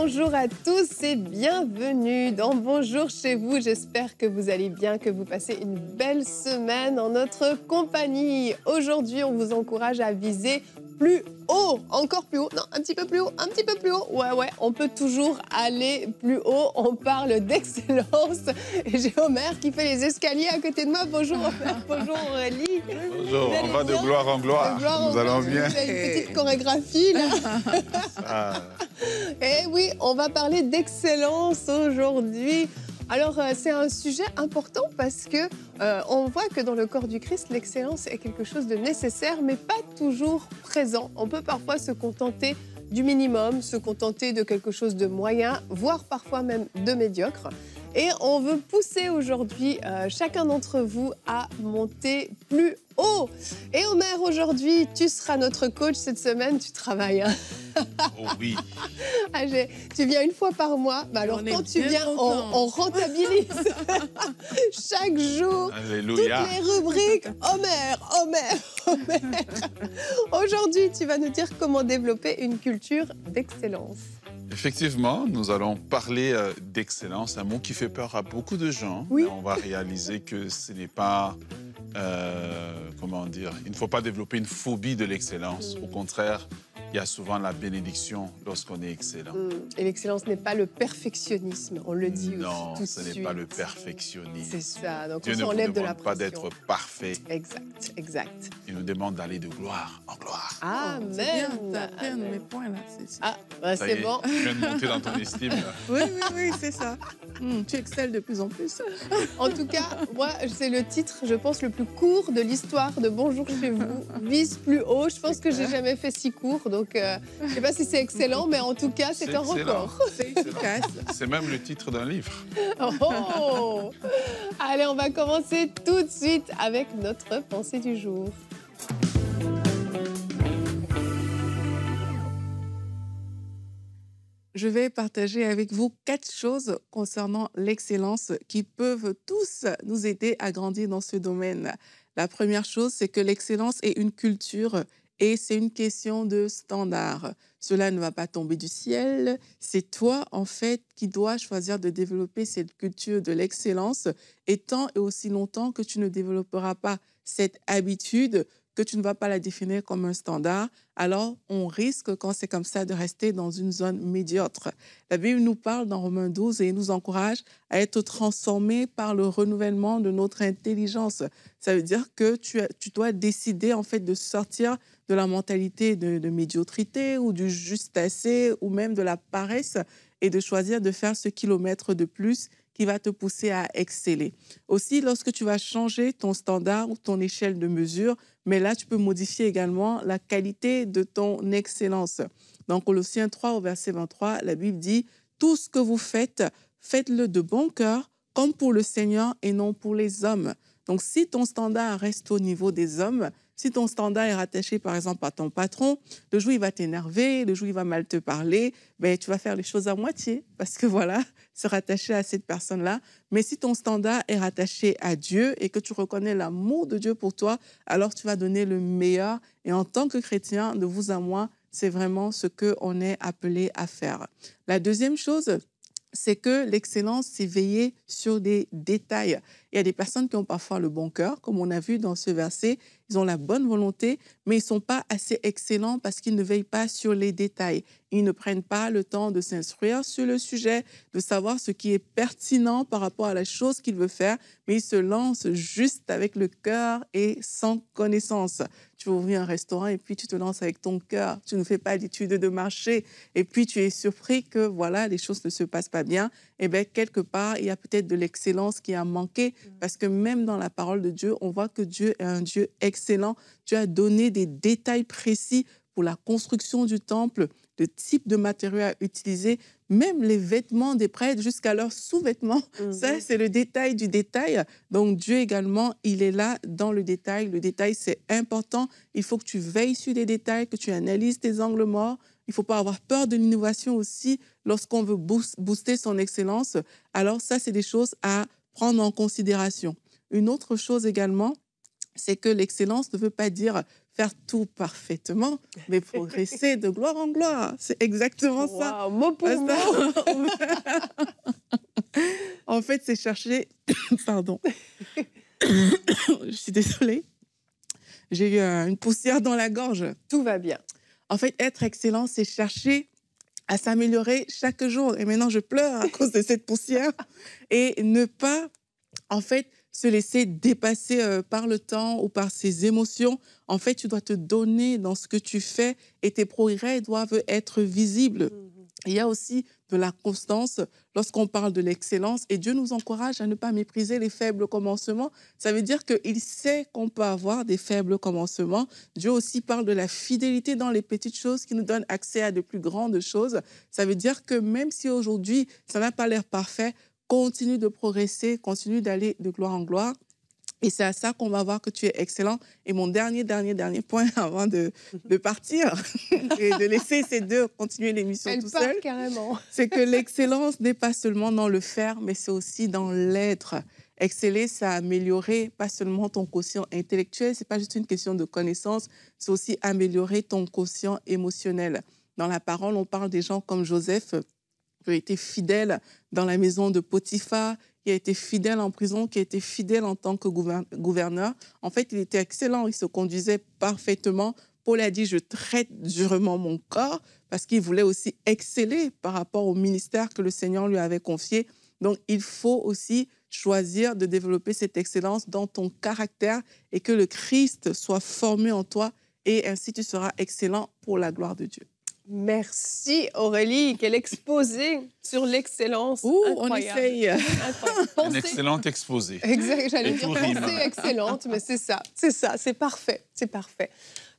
bonjour à tous et bienvenue dans Bonjour chez vous. J'espère que vous allez bien, que vous passez une belle semaine en notre compagnie. Aujourd'hui, on vous encourage à viser plus haut, encore plus haut, non, un petit peu plus haut, un petit peu plus haut. Ouais, on peut toujours aller plus haut. On parle d'excellence. Et j'ai Omer qui fait les escaliers à côté de moi. Bonjour Omer, bonjour Aurélie. Bonjour, on va de gloire en gloire. Nous allons bien. Vous avez une petite chorégraphie là. Et oui, on va parler d'excellence aujourd'hui. Alors, c'est un sujet important parce que on voit que dans le corps du Christ, l'excellence est quelque chose de nécessaire, mais pas toujours présent. On peut parfois se contenter du minimum, se contenter de quelque chose de moyen, voire parfois même de médiocre. Et on veut pousser aujourd'hui chacun d'entre vous à monter plus haut. Et Omer, aujourd'hui, tu seras notre coach cette semaine. Tu travailles, hein? Oh oui. Tu viens une fois par mois. Bah alors, quand tu viens, on rentabilise chaque jour. Alléluia. Toutes les rubriques. Omer. Aujourd'hui, tu vas nous dire comment développer une culture d'excellence. Effectivement, nous allons parler d'excellence, un mot qui fait peur à beaucoup de gens. Oui. Mais on va réaliser que ce n'est pas, comment dire, il ne faut pas développer une phobie de l'excellence. Au contraire, il y a souvent la bénédiction lorsqu'on est excellent. Et l'excellence n'est pas le perfectionnisme, on le dit non, tout de ce suite. n'est pas le perfectionnisme. C'est ça, donc Dieu on ne vous s'enlève de la demande pas pression. d'être parfait. Exact. Il nous demande d'aller de gloire en gloire. Amen. C'est bien, t'as fait un de mes points là. Ah, bah, Ça y c'est est, bon. Je viens de monter dans ton estime. Là. Oui, c'est ça. Tu excelles de plus en plus. En tout cas, moi, c'est le titre, je pense, le plus court de l'histoire de Bonjour chez vous. Vise plus haut. Je pense que j'ai jamais fait si court, donc je sais pas si c'est excellent, mais en tout cas, c'est un excellent. record. C'est efficace. C'est même le titre d'un livre. Oh. Allez, on va commencer tout de suite avec notre pensée du jour. Je vais partager avec vous 4 choses concernant l'excellence qui peuvent tous nous aider à grandir dans ce domaine. La première chose, c'est que l'excellence est une culture et c'est une question de standard. Cela ne va pas tomber du ciel. C'est toi, en fait, qui dois choisir de développer cette culture de l'excellence et tant et aussi longtemps que tu ne développeras pas cette habitude, que tu ne vas pas la définir comme un standard, alors on risque, quand c'est comme ça, de rester dans une zone médiocre. La Bible nous parle dans Romains 12 et nous encourage à être transformés par le renouvellement de notre intelligence. Ça veut dire que tu dois décider, en fait, de sortir de la mentalité de médiocrité ou du juste assez ou même de la paresse et de choisir de faire ce kilomètre de plus qui va te pousser à exceller. Aussi, lorsque tu vas changer ton standard ou ton échelle de mesure, mais là, tu peux modifier également la qualité de ton excellence. Dans Colossiens 3, au verset 23, la Bible dit « Tout ce que vous faites, faites-le de bon cœur, comme pour le Seigneur et non pour les hommes. » Donc, si ton standard reste au niveau des hommes, si ton standard est rattaché, par exemple, à ton patron, le jour où il va t'énerver, le jour où il va mal te parler, ben, tu vas faire les choses à moitié parce que, voilà, se rattacher à cette personne-là. Mais si ton standard est rattaché à Dieu et que tu reconnais l'amour de Dieu pour toi, alors tu vas donner le meilleur. Et en tant que chrétien, de vous à moi, c'est vraiment ce qu'on est appelé à faire. La deuxième chose, c'est que l'excellence, c'est veiller sur des détails. Il y a des personnes qui ont parfois le bon cœur, comme on a vu dans ce verset, ils ont la bonne volonté, mais ils ne sont pas assez excellents parce qu'ils ne veillent pas sur les détails. Ils ne prennent pas le temps de s'instruire sur le sujet, de savoir ce qui est pertinent par rapport à la chose qu'ils veulent faire, mais ils se lancent juste avec le cœur et sans connaissance. Tu veux ouvrir un restaurant et puis tu te lances avec ton cœur. Tu ne fais pas d'études de marché et puis tu es surpris que voilà, les choses ne se passent pas bien. Eh bien, quelque part, il y a peut-être de l'excellence qui a manqué parce que même dans la parole de Dieu, on voit que Dieu est un Dieu excellent. Dieu a donné des détails précis pour la construction du temple, le type de matériaux à utiliser, même les vêtements des prêtres jusqu'à leurs sous-vêtements. Ça, c'est le détail du détail. Donc, Dieu également, il est là dans le détail. Le détail, c'est important. Il faut que tu veilles sur les détails, que tu analyses tes angles morts. Il ne faut pas avoir peur de l'innovation aussi lorsqu'on veut booster son excellence. Alors, ça, c'est des choses à prendre en considération. Une autre chose également, c'est que l'excellence ne veut pas dire faire tout parfaitement, mais progresser de gloire en gloire. C'est exactement ça. Wow, mot pour mot. En fait, c'est chercher... Pardon. Je suis désolée. J'ai eu une poussière dans la gorge. Tout va bien. En fait, être excellent, c'est chercher à s'améliorer chaque jour. Et maintenant, je pleure à cause de cette poussière. Et ne pas, en fait, se laisser dépasser par le temps ou par ses émotions. En fait, tu dois te donner dans ce que tu fais et tes progrès doivent être visibles. Il y a aussi de la constance lorsqu'on parle de l'excellence et Dieu nous encourage à ne pas mépriser les faibles commencements. Ça veut dire qu'il sait qu'on peut avoir des faibles commencements. Dieu aussi parle de la fidélité dans les petites choses qui nous donnent accès à de plus grandes choses. Ça veut dire que même si aujourd'hui ça n'a pas l'air parfait, continue de progresser, continue d'aller de gloire en gloire. Et c'est à ça qu'on va voir que tu es excellent. Et mon dernier point avant de partir et de laisser ces deux continuer l'émission tout seul, carrément. c'est que l'excellence n'est pas seulement dans le faire, mais c'est aussi dans l'être. Exceller, ça a amélioré pas seulement ton quotient intellectuel, c'est pas juste une question de connaissance, c'est aussi améliorer ton quotient émotionnel. Dans la parole, on parle des gens comme Joseph, qui a été fidèle dans la maison de Potiphar, qui a été fidèle en prison, qui a été fidèle en tant que gouverneur. En fait, il était excellent, il se conduisait parfaitement. Paul a dit, je traite durement mon corps, parce qu'il voulait aussi exceller par rapport au ministère que le Seigneur lui avait confié. Donc, il faut aussi choisir de développer cette excellence dans ton caractère et que le Christ soit formé en toi et ainsi tu seras excellent pour la gloire de Dieu. Merci Aurélie, quel exposé sur l'excellence. On essaye. Un excellent exposé. Exact, j'allais Et dire tout rime. pensée excellente, mais c'est ça, c'est parfait, c'est parfait.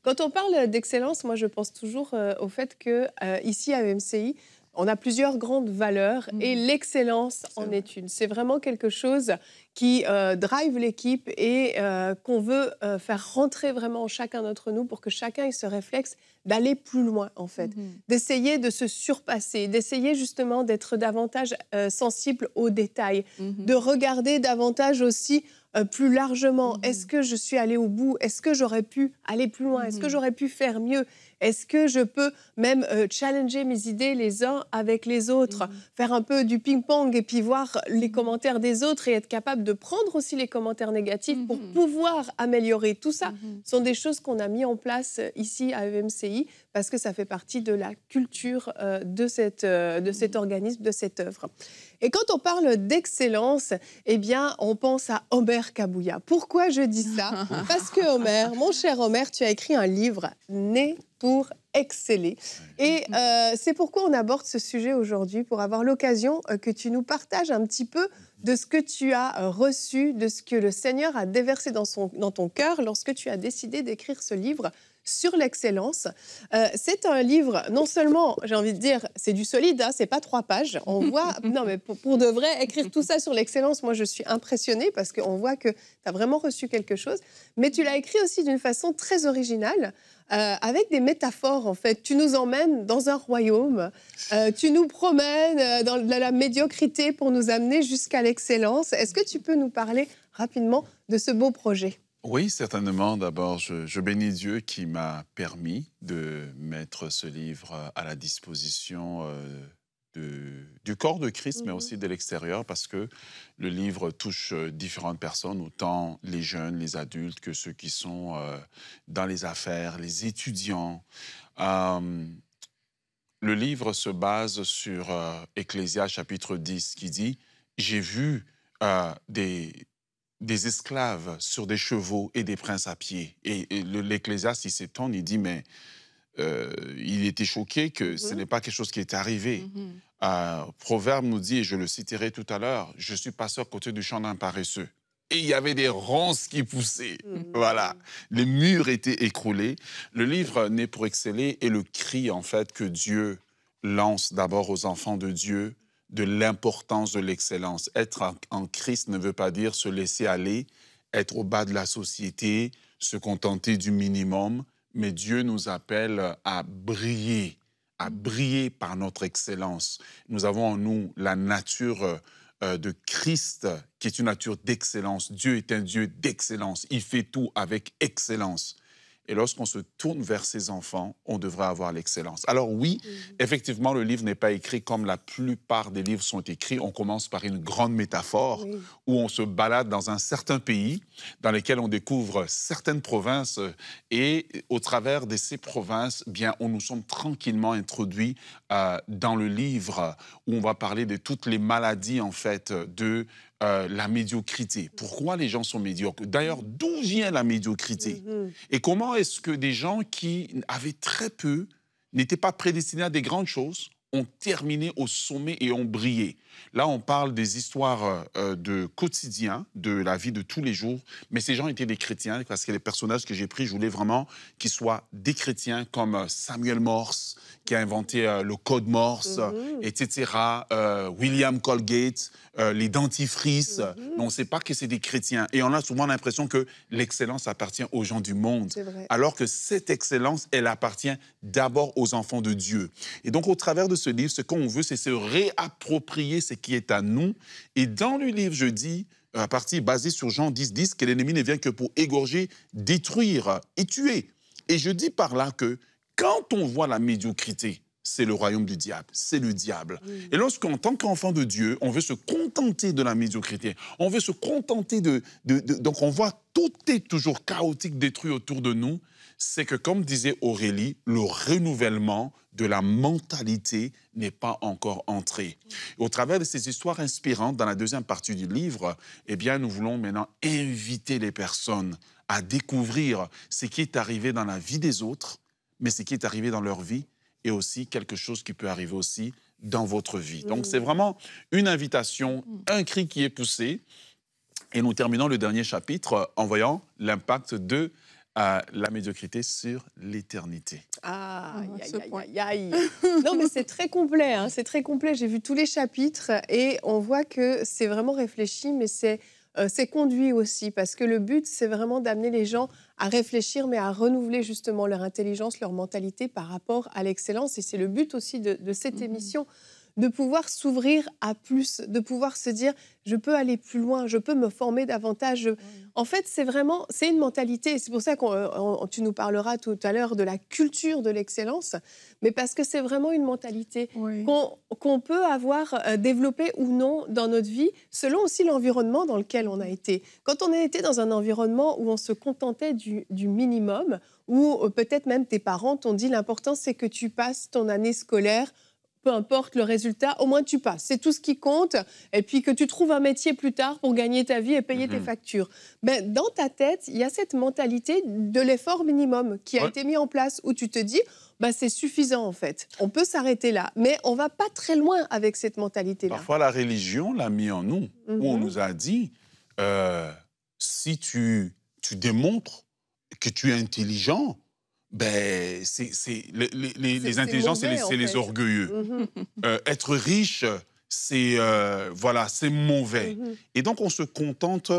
Quand on parle d'excellence, moi je pense toujours au fait que ici à EMCI, on a plusieurs grandes valeurs et l'excellence en est une. C'est vraiment quelque chose qui drive l'équipe et qu'on veut faire rentrer vraiment chacun d'entre nous pour que chacun ait ce réflexe d'aller plus loin, en fait, d'essayer de se surpasser, d'essayer justement d'être davantage sensible aux détails, de regarder davantage aussi plus largement. Est-ce que je suis allée au bout? Est-ce que j'aurais pu aller plus loin? Est-ce que j'aurais pu faire mieux? Est-ce que je peux même challenger mes idées les uns avec les autres, faire un peu du ping-pong et puis voir les commentaires des autres et être capable de prendre aussi les commentaires négatifs pour pouvoir améliorer tout ça? Ce sont des choses qu'on a mis en place ici à EMCI parce que ça fait partie de la culture de cet organisme, de cette œuvre. Et quand on parle d'excellence, eh bien, on pense à Omer Kabouya. Pourquoi je dis ça? Parce que Omer, mon cher Omer, tu as écrit un livre « Né pour exceller ». Et c'est pourquoi on aborde ce sujet aujourd'hui, pour avoir l'occasion que tu nous partages un petit peu de ce que tu as reçu, de ce que le Seigneur a déversé dans ton cœur lorsque tu as décidé d'écrire ce livre sur l'excellence. C'est un livre, non seulement, j'ai envie de dire, c'est du solide, hein, c'est pas 3 pages. On voit, non mais pour de vrai, écrire tout ça sur l'excellence, moi je suis impressionnée parce qu'on voit que tu as vraiment reçu quelque chose. Mais tu l'as écrit aussi d'une façon très originale, avec des métaphores en fait. Tu nous emmènes dans un royaume, tu nous promènes dans la médiocrité pour nous amener jusqu'à l'excellence. Est-ce que tu peux nous parler rapidement de ce beau projet ? Oui, certainement. D'abord, je bénis Dieu qui m'a permis de mettre ce livre à la disposition du corps de Christ, mais aussi de l'extérieur, parce que le livre touche différentes personnes, autant les jeunes, les adultes, que ceux qui sont dans les affaires, les étudiants. Le livre se base sur Ecclésiaste chapitre 10, qui dit « J'ai vu des esclaves sur des chevaux et des princes à pied. » Et l'Ecclésiaste, il s'étonne, il dit, mais il était choqué que ce n'est pas quelque chose qui est arrivé. Proverbe nous dit, et je le citerai tout à l'heure, « Je suis passeur à côté du champ d'un paresseux. » Et il y avait des ronces qui poussaient. Voilà. Les murs étaient écroulés. Le livre Né pour exceller est le cri, en fait, que Dieu lance d'abord aux enfants de Dieu, de l'importance de l'excellence. Être en Christ ne veut pas dire se laisser aller, être au bas de la société, se contenter du minimum, mais Dieu nous appelle à briller par notre excellence. Nous avons en nous la nature de Christ, qui est une nature d'excellence. Dieu est un Dieu d'excellence. Il fait tout avec excellence. Et lorsqu'on se tourne vers ses enfants, on devrait avoir l'excellence. Alors oui, effectivement, le livre n'est pas écrit comme la plupart des livres sont écrits. On commence par une grande métaphore où on se balade dans un certain pays, dans lequel on découvre certaines provinces. Et au travers de ces provinces, bien, on nous sommes tranquillement introduits dans le livre où on va parler de toutes les maladies, en fait, de la médiocrité. Pourquoi les gens sont médiocres? D'ailleurs, d'où vient la médiocrité? Et comment est-ce que des gens qui avaient très peu, n'étaient pas prédestinés à des grandes choses, ont terminé au sommet et ont brillé? Là, on parle des histoires de quotidien, de la vie de tous les jours, mais ces gens étaient des chrétiens, parce que les personnages que j'ai pris, je voulais vraiment qu'ils soient des chrétiens, comme Samuel Morse, qui a inventé le code Morse, etc., William Colgate, les dentifrices. Mais on ne sait pas que c'est des chrétiens. Et on a souvent l'impression que l'excellence appartient aux gens du monde, alors que cette excellence, elle appartient d'abord aux enfants de Dieu. Et donc, au travers de ce livre, ce qu'on veut, c'est se réapproprier ce qui est à nous. Et dans le livre, je dis, à partir basée sur Jean 10, que l'ennemi ne vient que pour égorger, détruire et tuer. Et je dis par là que quand on voit la médiocrité, c'est le royaume du diable, c'est le diable. Et lorsqu'en tant qu'enfant de Dieu, on veut se contenter de la médiocrité, on veut se contenter donc on voit tout est toujours chaotique, détruit autour de nous, c'est que, comme disait Aurélie, le renouvellement de la mentalité n'est pas encore entré. Et au travers de ces histoires inspirantes, dans la deuxième partie du livre, eh bien, nous voulons maintenant inviter les personnes à découvrir ce qui est arrivé dans la vie des autres, mais ce qui est arrivé dans leur vie, et aussi quelque chose qui peut arriver aussi dans votre vie. Donc, c'est vraiment une invitation, un cri qui est poussé. Et nous terminons le dernier chapitre en voyant l'impact de la médiocrité sur l'éternité. Aïe. Non, mais c'est très complet, hein, c'est très complet. J'ai vu tous les chapitres et on voit que c'est vraiment réfléchi, mais c'est conduit aussi, parce que le but, c'est vraiment d'amener les gens à réfléchir, mais à renouveler justement leur intelligence, leur mentalité par rapport à l'excellence. Et c'est le but aussi de cette émission, de pouvoir s'ouvrir à plus, de pouvoir se dire, je peux aller plus loin, je peux me former davantage. En fait, c'est une mentalité. C'est pour ça que tu nous parleras tout à l'heure de la culture de l'excellence, mais parce que c'est vraiment une mentalité qu'on peut avoir développée ou non dans notre vie, selon aussi l'environnement dans lequel on a été. Quand on a été dans un environnement où on se contentait du minimum, où peut-être même tes parents t'ont dit, l'important c'est que tu passes ton année scolaire, peu importe le résultat, au moins tu passes. C'est tout ce qui compte. Et puis que tu trouves un métier plus tard pour gagner ta vie et payer tes factures. Ben, dans ta tête, il y a cette mentalité de l'effort minimum qui a été mis en place, où tu te dis, ben, c'est suffisant en fait. On peut s'arrêter là. Mais on ne va pas très loin avec cette mentalité-là. Parfois, la religion l'a mis en nous, où on nous a dit, si tu démontres que tu es intelligent, ben, les intelligents, c'est les orgueilleux. Être riche, c'est mauvais. Et donc, on se contente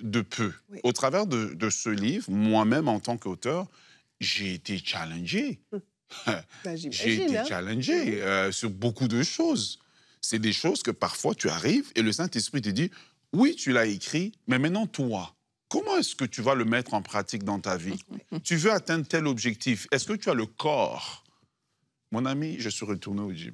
de peu. Au travers de ce livre, moi-même, en tant qu'auteur, j'ai été challengé. J'ai été challengé sur beaucoup de choses. C'est des choses que parfois, tu arrives et le Saint-Esprit te dit, oui, tu l'as écrit, mais maintenant, toi, comment est-ce que tu vas le mettre en pratique dans ta vie? Tu veux atteindre tel objectif. Est-ce que tu as le corps? Mon ami, je suis retourné au gym.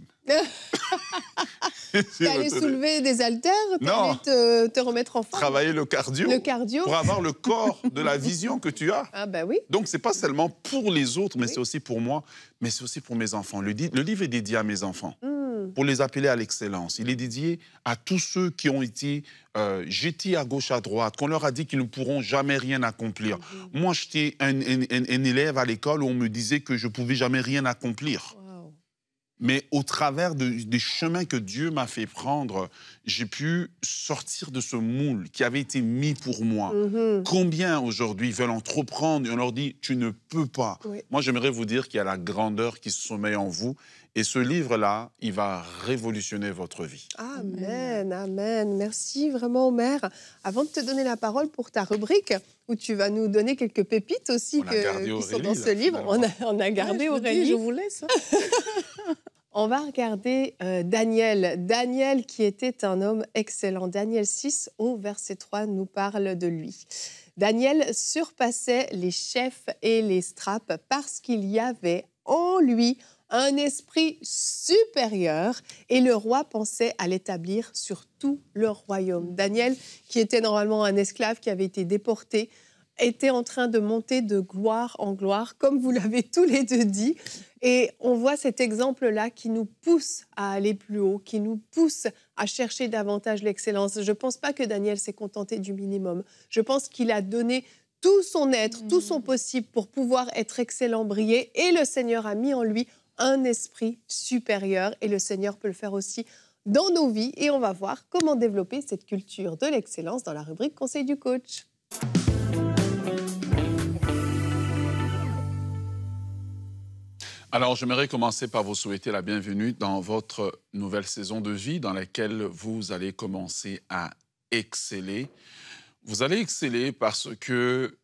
Tu allais soulever des haltères? Tu allais te remettre en forme? Travailler le cardio. Le cardio. Pour avoir le corps de la vision que tu as. Ah ben oui. Donc, ce n'est pas seulement pour les autres, mais c'est aussi pour moi, mais c'est aussi pour mes enfants. Le livre est dédié à mes enfants. Pour les appeler à l'excellence. Il est dédié à tous ceux qui ont été jetés à gauche, à droite, qu'on leur a dit qu'ils ne pourront jamais rien accomplir. Moi, j'étais un élève à l'école où on me disait que je ne pouvais jamais rien accomplir. Mais au travers des chemins que Dieu m'a fait prendre, j'ai pu sortir de ce moule qui avait été mis pour moi. Combien aujourd'hui veulent entreprendre et on leur dit « tu ne peux pas ». Moi, j'aimerais vous dire qu'il y a la grandeur qui sommeille en vous. Et ce livre-là, il va révolutionner votre vie. Amen, amen. Merci vraiment, Omer. Avant de te donner la parole pour ta rubrique, où tu vas nous donner quelques pépites aussi qui sont dans ce livre, on a gardé Aurélie. Je vous laisse. On va regarder Daniel. Daniel qui était un homme excellent. Daniel 6 au verset 3 nous parle de lui. Daniel surpassait les chefs et les straps parce qu'il y avait en lui un esprit supérieur et le roi pensait à l'établir sur tout le royaume. Daniel, qui était normalement un esclave qui avait été déporté, était en train de monter de gloire en gloire, comme vous l'avez tous les deux dit. Et on voit cet exemple-là qui nous pousse à aller plus haut, qui nous pousse à chercher davantage l'excellence. Je ne pense pas que Daniel s'est contenté du minimum. Je pense qu'il a donné tout son être, tout son possible pour pouvoir être excellent, briller. Et le Seigneur a mis en lui un esprit supérieur. Et le Seigneur peut le faire aussi dans nos vies. Et on va voir comment développer cette culture de l'excellence dans la rubrique Conseil du coach. Alors, j'aimerais commencer par vous souhaiter la bienvenue dans votre nouvelle saison de vie dans laquelle vous allez commencer à exceller. Vous allez exceller parce que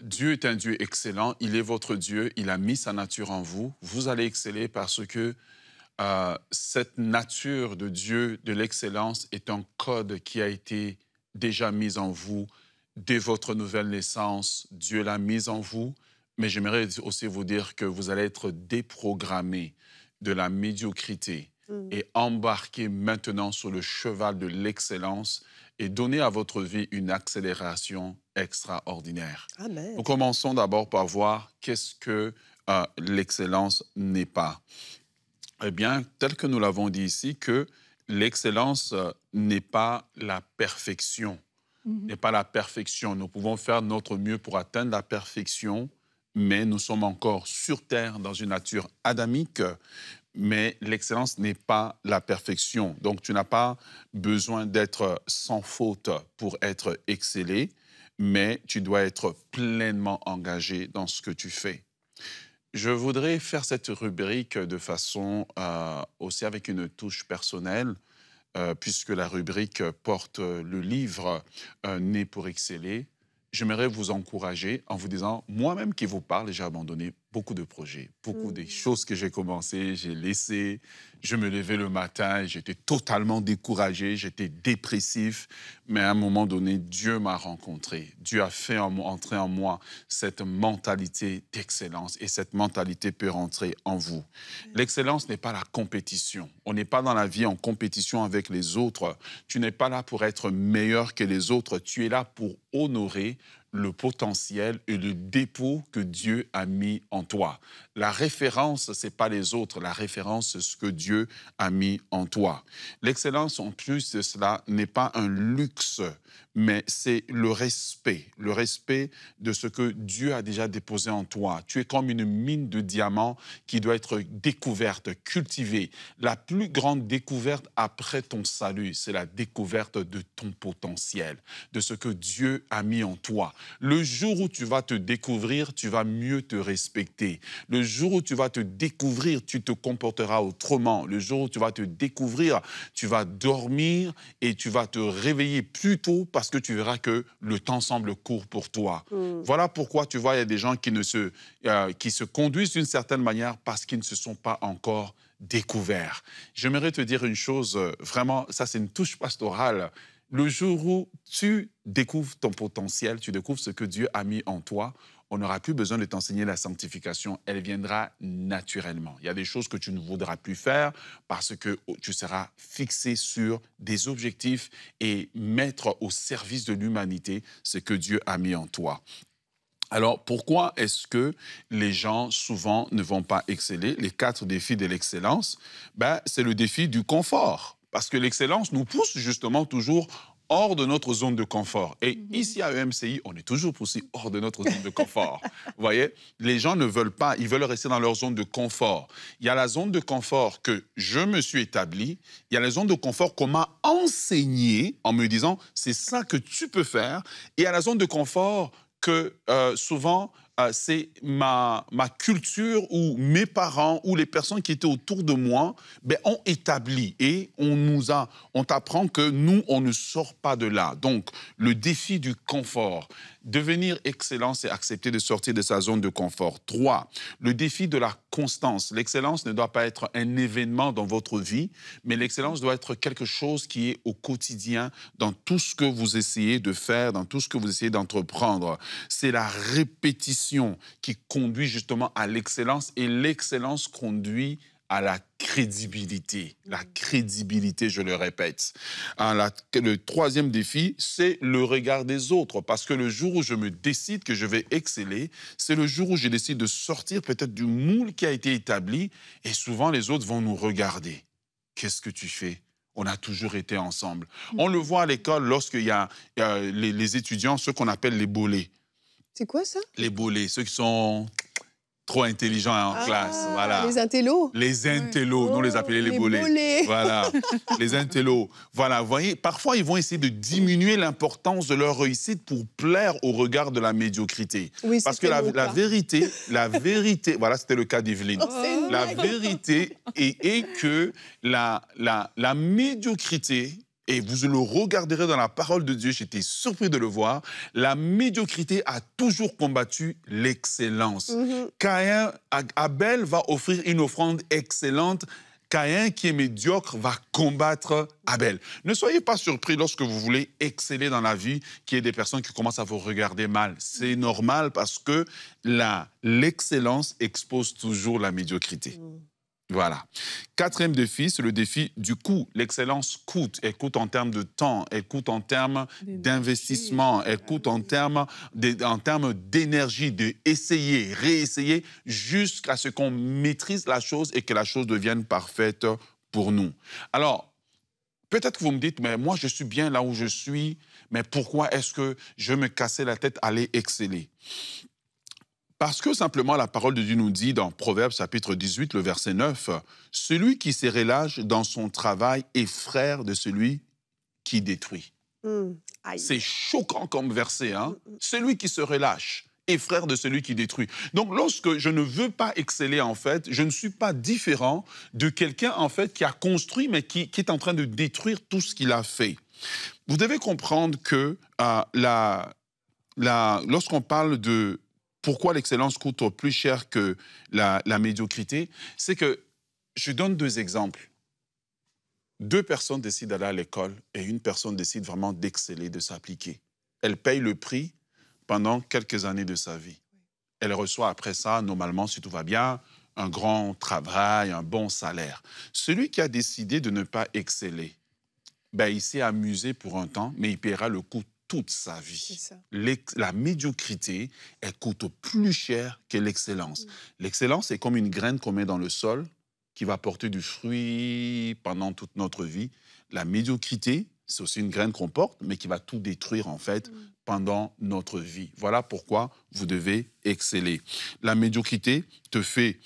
Dieu est un Dieu excellent, il est votre Dieu, il a mis sa nature en vous. Vous allez exceller parce que cette nature de Dieu, de l'excellence, est un code qui a été déjà mis en vous dès votre nouvelle naissance. Dieu l'a mis en vous. Mais j'aimerais aussi vous dire que vous allez être déprogrammé de la médiocrité et embarqué maintenant sur le cheval de l'excellence et donner à votre vie une accélération extraordinaire. Amen. Nous commençons d'abord par voir qu'est-ce que l'excellence n'est pas. Eh bien, tel que nous l'avons dit ici, que l'excellence n'est pas la perfection. N'est pas la perfection. Nous pouvons faire notre mieux pour atteindre la perfection, mais nous sommes encore sur terre dans une nature adamique, mais l'excellence n'est pas la perfection. Donc, tu n'as pas besoin d'être sans faute pour être excellé, mais tu dois être pleinement engagé dans ce que tu fais. Je voudrais faire cette rubrique de façon aussi avec une touche personnelle, puisque la rubrique porte le livre « Né pour exceller ». J'aimerais vous encourager en vous disant, moi-même qui vous parle, j'ai abandonné beaucoup de projets, beaucoup de choses que j'ai commencé, j'ai laissé. Je me levais le matin, j'étais totalement découragé, j'étais dépressif. Mais à un moment donné, Dieu m'a rencontré. Dieu a fait entrer en moi cette mentalité d'excellence et cette mentalité peut rentrer en vous. L'excellence n'est pas la compétition. On n'est pas dans la vie en compétition avec les autres. Tu n'es pas là pour être meilleur que les autres. Tu es là pour honorer le potentiel et le dépôt que Dieu a mis en toi. La référence, ce n'est pas les autres. La référence, c'est ce que Dieu a mis en toi. L'excellence, en plus de cela, n'est pas un luxe, mais c'est le respect de ce que Dieu a déjà déposé en toi. Tu es comme une mine de diamants qui doit être découverte, cultivée. La plus grande découverte après ton salut, c'est la découverte de ton potentiel, de ce que Dieu a mis en toi. Le jour où tu vas te découvrir, tu vas mieux te respecter. Le jour où tu vas te découvrir, tu te comporteras autrement. Le jour où tu vas te découvrir, tu vas dormir et tu vas te réveiller plus tôt parce que tu verras que le temps semble court pour toi. Voilà pourquoi tu vois, il y a des gens qui se conduisent d'une certaine manière parce qu'ils ne se sont pas encore découverts. J'aimerais te dire une chose, vraiment, ça c'est une touche pastorale. Le jour où tu découvres ton potentiel, tu découvres ce que Dieu a mis en toi, on n'aura plus besoin de t'enseigner la sanctification. Elle viendra naturellement. Il y a des choses que tu ne voudras plus faire parce que tu seras fixé sur des objectifs et mettre au service de l'humanité ce que Dieu a mis en toi. Alors, pourquoi est-ce que les gens, souvent, ne vont pas exceller? Les 4 défis de l'excellence, c'est le défi du confort. Parce que l'excellence nous pousse justement toujours hors de notre zone de confort. Et ici, à EMCI, on est toujours poussé hors de notre zone de confort. Vous voyez, les gens ne veulent pas, ils veulent rester dans leur zone de confort. Il y a la zone de confort que je me suis établi, il y a la zone de confort qu'on m'a enseigné en me disant, c'est ça que tu peux faire. Et il y a la zone de confort que souvent, c'est ma culture ou mes parents ou les personnes qui étaient autour de moi ont établi et on t'apprend que nous, on ne sort pas de là. Donc, le défi du confort. devenir excellent, c'est accepter de sortir de sa zone de confort. 3, le défi de la constance. L'excellence ne doit pas être un événement dans votre vie, mais l'excellence doit être quelque chose qui est au quotidien, dans tout ce que vous essayez de faire, dans tout ce que vous essayez d'entreprendre. C'est la répétition qui conduit justement à l'excellence, et l'excellence conduit à la crédibilité. La crédibilité, je le répète. Le troisième défi, c'est le regard des autres. Parce que le jour où je me décide que je vais exceller, c'est le jour où je décide de sortir peut-être du moule qui a été établi. Et souvent, les autres vont nous regarder. Qu'est-ce que tu fais? On a toujours été ensemble. On le voit à l'école lorsqu'il y a les étudiants, ceux qu'on appelle les bolés. C'est quoi ça? Les bolés, ceux qui sont trop intelligents en classe, voilà. Les intellos. Les intellos, nous on les appelait les bolés. Bolés. Voilà, les intellos. Voilà, vous voyez, parfois ils vont essayer de diminuer l'importance de leur réussite pour plaire au regard de la médiocrité. Oui, parce que la vérité, voilà, c'était le cas d'Evelyne. La vérité est que la médiocrité, et vous le regarderez dans la parole de Dieu, j'étais surpris de le voir, la médiocrité a toujours combattu l'excellence. Abel va offrir une offrande excellente. Caïn, qui est médiocre, va combattre Abel. Ne soyez pas surpris lorsque vous voulez exceller dans la vie, qu'il y ait des personnes qui commencent à vous regarder mal. C'est normal parce que l'excellence expose toujours la médiocrité. Voilà. Quatrième défi, c'est le défi du coût. L'excellence coûte. Elle coûte en termes de temps, elle coûte en termes d'investissement, elle coûte en termes d'énergie, d'essayer, réessayer, jusqu'à ce qu'on maîtrise la chose et que la chose devienne parfaite pour nous. Alors, peut-être que vous me dites, mais moi, je suis bien là où je suis, mais pourquoi est-ce que je me cassais la tête à aller exceller? Parce que simplement la parole de Dieu nous dit dans Proverbes chapitre 18, le verset 9, « Celui qui se relâche dans son travail est frère de celui qui détruit. C'est choquant comme verset, hein? Celui qui se relâche est frère de celui qui détruit. Donc lorsque je ne veux pas exceller, en fait, je ne suis pas différent de quelqu'un, en fait, qui a construit, mais qui est en train de détruire tout ce qu'il a fait. Vous devez comprendre que lorsqu'on parle de pourquoi l'excellence coûte plus cher que la médiocrité, c'est que, je donne 2 exemples. 2 personnes décident d'aller à l'école et une personne décide vraiment d'exceller, de s'appliquer. Elle paye le prix pendant quelques années de sa vie. Elle reçoit après ça, normalement, si tout va bien, un grand travail, un bon salaire. Celui qui a décidé de ne pas exceller, ben, il s'est amusé pour un temps, mais il paiera le coût toute sa vie. La médiocrité, elle coûte plus cher que l'excellence. L'excellence est comme une graine qu'on met dans le sol qui va porter du fruit pendant toute notre vie. La médiocrité, c'est aussi une graine qu'on porte, mais qui va tout détruire, en fait, pendant notre vie. Voilà pourquoi vous devez exceller. La médiocrité te fait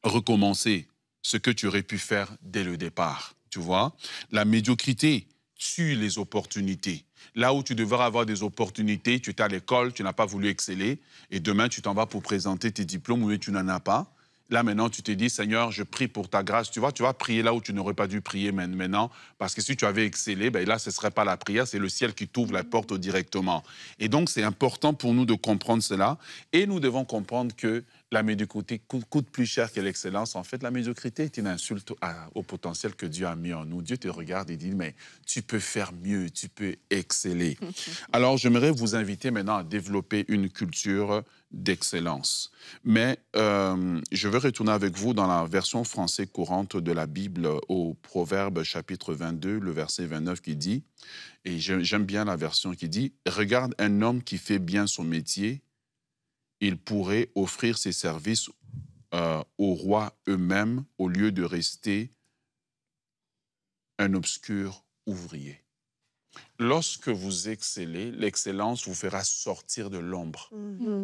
recommencer ce que tu aurais pu faire dès le départ, tu vois. La médiocrité tue les opportunités. Là où tu devrais avoir des opportunités, tu es à l'école, tu n'as pas voulu exceller, et demain, tu t'en vas pour présenter tes diplômes, mais tu n'en as pas. Là, maintenant, tu te dis, Seigneur, je prie pour ta grâce. Tu vois, tu vas prier là où tu n'aurais pas dû prier maintenant, parce que si tu avais excellé, ben là, ce ne serait pas la prière, c'est le ciel qui t'ouvre la porte directement. Et donc, c'est important pour nous de comprendre cela, et nous devons comprendre que la médiocrité coûte plus cher que l'excellence. En fait, la médiocrité est une insulte au potentiel que Dieu a mis en nous. Dieu te regarde et dit, mais tu peux faire mieux, tu peux exceller. Alors, j'aimerais vous inviter maintenant à développer une culture d'excellence. Mais je vais retourner avec vous dans la version française courante de la Bible au Proverbe chapitre 22, le verset 29 qui dit, et j'aime bien la version qui dit, « Regarde un homme qui fait bien son métier, il pourrait offrir ses services aux rois eux-mêmes au lieu de rester un obscur ouvrier. » Lorsque vous excellez, l'excellence vous fera sortir de l'ombre.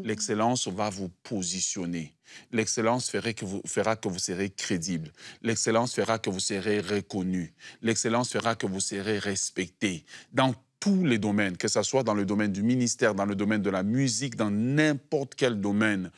L'excellence va vous positionner. L'excellence fera que vous serez crédible. L'excellence fera que vous serez reconnu. L'excellence fera que vous serez respecté. Dans tous les domaines, que ce soit dans le domaine du ministère, dans le domaine de la musique, dans n'importe quel domaine,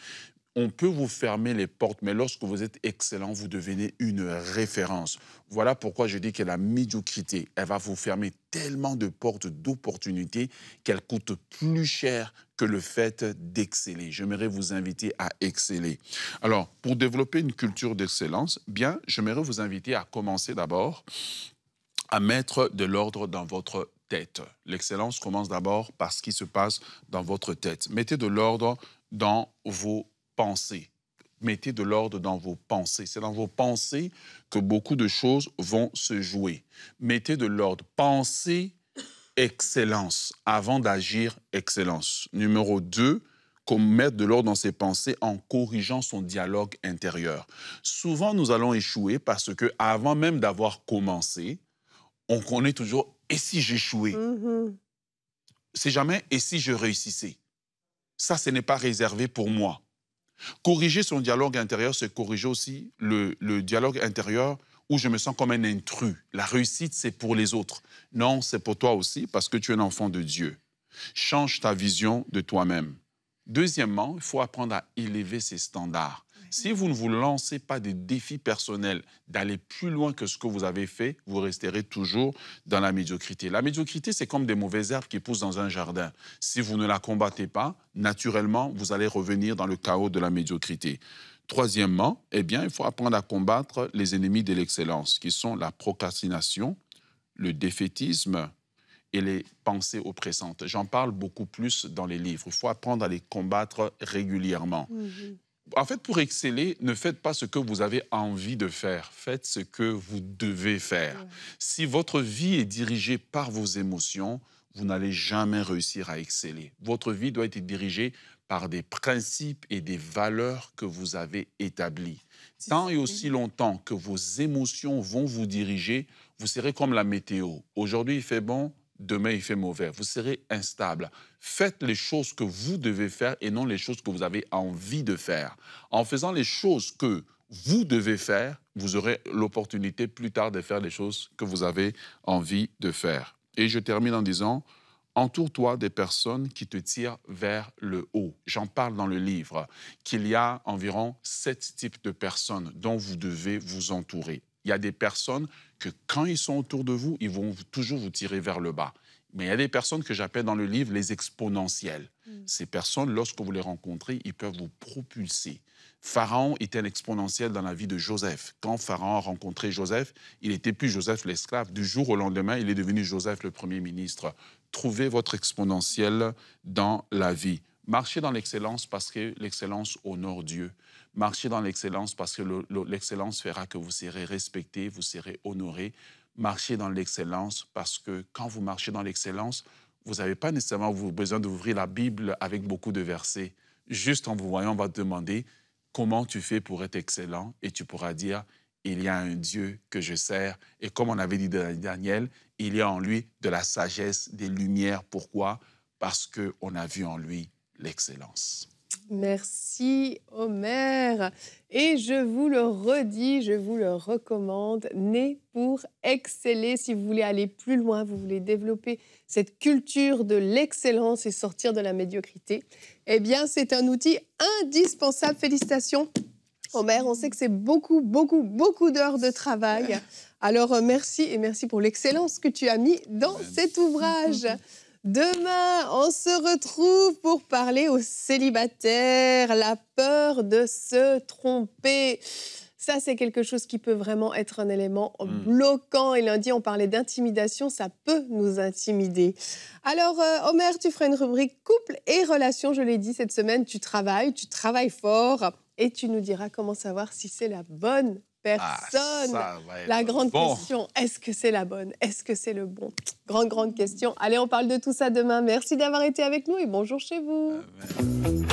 on peut vous fermer les portes, mais lorsque vous êtes excellent, vous devenez une référence. Voilà pourquoi je dis que la médiocrité, elle va vous fermer tellement de portes d'opportunités qu'elle coûte plus cher que le fait d'exceller. J'aimerais vous inviter à exceller. Alors, pour développer une culture d'excellence, bien, j'aimerais vous inviter à commencer d'abord à mettre de l'ordre dans votre tête. L'excellence commence d'abord par ce qui se passe dans votre tête. Mettez de l'ordre dans vos pensées. Mettez de l'ordre dans vos pensées. C'est dans vos pensées que beaucoup de choses vont se jouer. Mettez de l'ordre. Pensez excellence avant d'agir excellence. Numéro 2, mettre de l'ordre dans ses pensées en corrigeant son dialogue intérieur. Souvent, nous allons échouer parce que avant même d'avoir commencé, on connaît toujours « et si j'échouais ?» C'est jamais « et si je réussissais ?» Ça, ce n'est pas réservé pour moi. Corriger son dialogue intérieur, c'est corriger aussi le dialogue intérieur où je me sens comme un intrus. La réussite, c'est pour les autres. Non, c'est pour toi aussi parce que tu es un enfant de Dieu. Change ta vision de toi-même. Deuxièmement, il faut apprendre à élever ses standards. Si vous ne vous lancez pas des défis personnels d'aller plus loin que ce que vous avez fait, vous resterez toujours dans la médiocrité. La médiocrité, c'est comme des mauvaises herbes qui poussent dans un jardin. Si vous ne la combattez pas, naturellement, vous allez revenir dans le chaos de la médiocrité. Troisièmement, eh bien, il faut apprendre à combattre les ennemis de l'excellence, qui sont la procrastination, le défaitisme et les pensées oppressantes. J'en parle beaucoup plus dans les livres. Il faut apprendre à les combattre régulièrement. En fait, pour exceller, ne faites pas ce que vous avez envie de faire. Faites ce que vous devez faire. Si votre vie est dirigée par vos émotions, vous n'allez jamais réussir à exceller. Votre vie doit être dirigée par des principes et des valeurs que vous avez établis. Tant et aussi longtemps que vos émotions vont vous diriger, vous serez comme la météo. Aujourd'hui, il fait bon, demain, il fait mauvais. Vous serez instable. Faites les choses que vous devez faire et non les choses que vous avez envie de faire. En faisant les choses que vous devez faire, vous aurez l'opportunité plus tard de faire les choses que vous avez envie de faire. Et je termine en disant, entoure-toi des personnes qui te tirent vers le haut. J'en parle dans le livre, qu'il y a environ 7 types de personnes dont vous devez vous entourer. Il y a des personnes que quand ils sont autour de vous, ils vont toujours vous tirer vers le bas. Mais il y a des personnes que j'appelle dans le livre les exponentielles. Ces personnes, lorsque vous les rencontrez, ils peuvent vous propulser. Pharaon était un exponentiel dans la vie de Joseph. Quand Pharaon a rencontré Joseph, il n'était plus Joseph l'esclave. Du jour au lendemain, il est devenu Joseph le Premier ministre. Trouvez votre exponentiel dans la vie. Marchez dans l'excellence parce que l'excellence honore Dieu. Marchez dans l'excellence parce que l'excellence fera que vous serez respecté, vous serez honoré. Marchez dans l'excellence parce que quand vous marchez dans l'excellence, vous n'avez pas nécessairement besoin d'ouvrir la Bible avec beaucoup de versets. Juste en vous voyant, on va te demander comment tu fais pour être excellent et tu pourras dire « il y a un Dieu que je sers ». Et comme on avait dit de Daniel, il y a en lui de la sagesse, des lumières. Pourquoi? Parce qu'on a vu en lui l'excellence. Merci Omer. Et je vous le redis, je vous le recommande, né pour exceller. Si vous voulez aller plus loin, vous voulez développer cette culture de l'excellence et sortir de la médiocrité, eh bien c'est un outil indispensable. Félicitations Omer, on sait que c'est beaucoup d'heures de travail. Alors merci et merci pour l'excellence que tu as mis dans cet ouvrage. Demain, on se retrouve pour parler aux célibataires, la peur de se tromper. Ça, c'est quelque chose qui peut vraiment être un élément bloquant. Et lundi, on parlait d'intimidation, ça peut nous intimider. Alors, Omer, tu feras une rubrique couple et relations. Je l'ai dit, cette semaine, tu travailles fort et tu nous diras comment savoir si c'est la bonne personne. La grande question, est-ce que c'est la bonne? Est-ce que c'est le bon? Grande question. Allez, on parle de tout ça demain. Merci d'avoir été avec nous et bonjour chez vous. Amen.